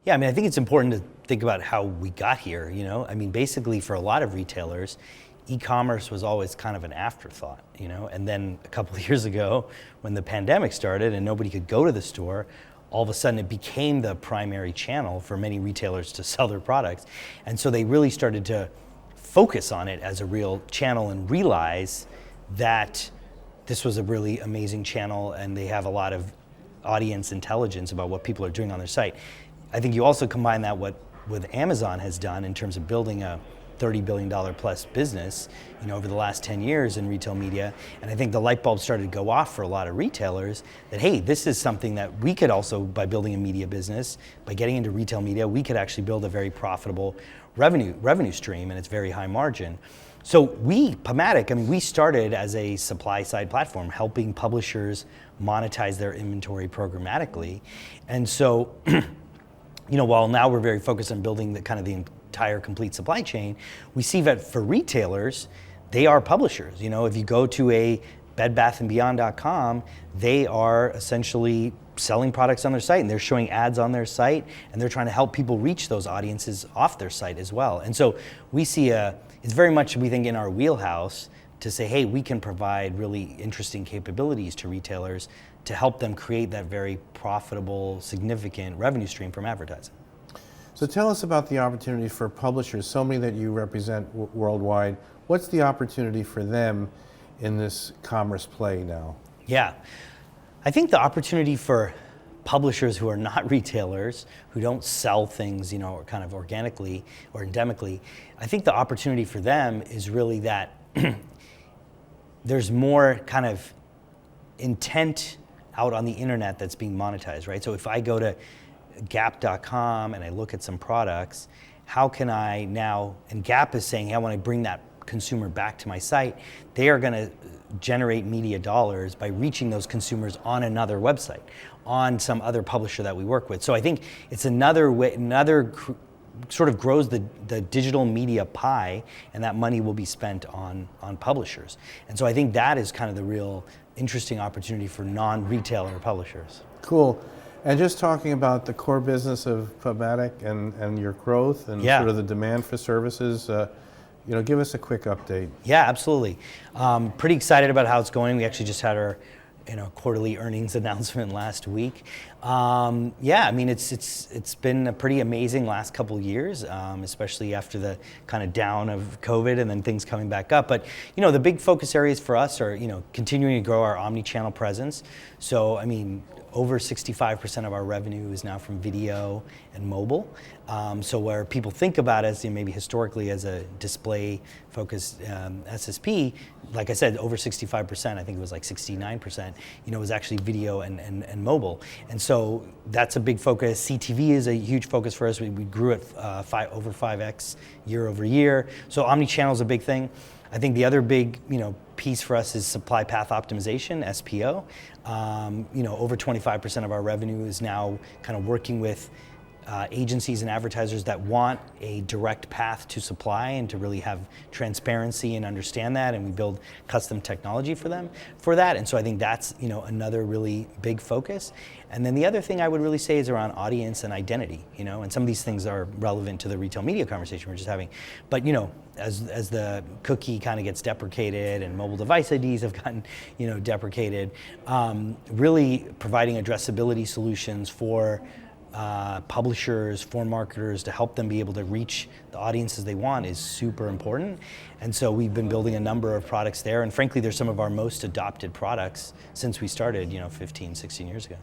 Yeah, I mean, I think it's important to think about how we got here, you know? I mean, basically for a lot of retailers, e-commerce was always kind of an afterthought, you know? And then a couple of years ago, when the pandemic started and nobody could go to the store, all of a sudden it became the primary channel for many retailers to sell their products. And so they really started to focus on it as a real channel and realize that this was a really amazing channel and they have a lot of audience intelligence about what people are doing on their site. I think you also combine that what Amazon has done in terms of building a $30 billion plus business, you know, over the last 10 years in retail media. And I think the light bulb started to go off for a lot of retailers that, hey, this is something that we could also, by building a media business, by getting into retail media, we could actually build a very profitable revenue stream, and it's very high margin. So we, PubMatic, I mean, we started as a supply side platform helping publishers monetize their inventory programmatically. And so, you know, while now we're very focused on building the kind of the entire complete supply chain, we see that for retailers, they are publishers. You know, if you go to a bedbathandbeyond.com, they are essentially selling products on their site and they're showing ads on their site and they're trying to help people reach those audiences off their site as well. And so we see it's very much, we think, in our wheelhouse to say, hey, we can provide really interesting capabilities to retailers to help them create that very profitable, significant revenue stream from advertising. So tell us about the opportunity for publishers, so many that you represent worldwide. What's the opportunity for them in this commerce play now? Yeah, I think the opportunity for publishers who are not retailers, who don't sell things, you know, kind of organically or endemically, I think the opportunity for them is really that there's more kind of intent out on the internet that's being monetized, right? So if I go to Gap.com and I look at some products, how can I now, and Gap is saying, hey, I want to bring that consumer back to my site, they are going to generate media dollars by reaching those consumers on another website, on some other publisher that we work with. So I think it's another way, sort of grows the digital media pie, and that money will be spent on publishers. And so I think that is kind of the real interesting opportunity for non-retailer publishers. Cool. And just talking about the core business of PubMatic and your growth and sort of the demand for services, you know, give us a quick update. Yeah, absolutely. Pretty excited about how it's going. We actually just had our quarterly earnings announcement last week. Yeah, I mean, it's been a pretty amazing last couple of years, especially after the kind of down of COVID and then things coming back up. But, you know, the big focus areas for us are, you know, continuing to grow our omni-channel presence. So, I mean, over 65% of our revenue is now from video and mobile. So where people think about us, you know, maybe historically as a display-focused SSP, like I said, over 65%, I think it was like 69%, you know, was actually video and mobile. And so that's a big focus. CTV is a huge focus for us. We grew at over 5x year over year. So omni-channel is a big thing. I think the other big, you know, piece for us is supply path optimization, SPO. You know, over 25% of our revenue is now kind of working with agencies and advertisers that want a direct path to supply and to really have transparency and understand that, and we build custom technology for them for that. And so I think that's, you know, another really big focus. And then the other thing I would really say is around audience and identity, you know, and some of these things are relevant to the retail media conversation we're just having. But, you know, as the cookie kind of gets deprecated and mobile device IDs have gotten, you know, deprecated, really providing addressability solutions for publishers, for marketers, to help them be able to reach the audiences they want is super important. And so we've been building a number of products there, and frankly, they're some of our most adopted products since we started, you know, 15, 16 years ago.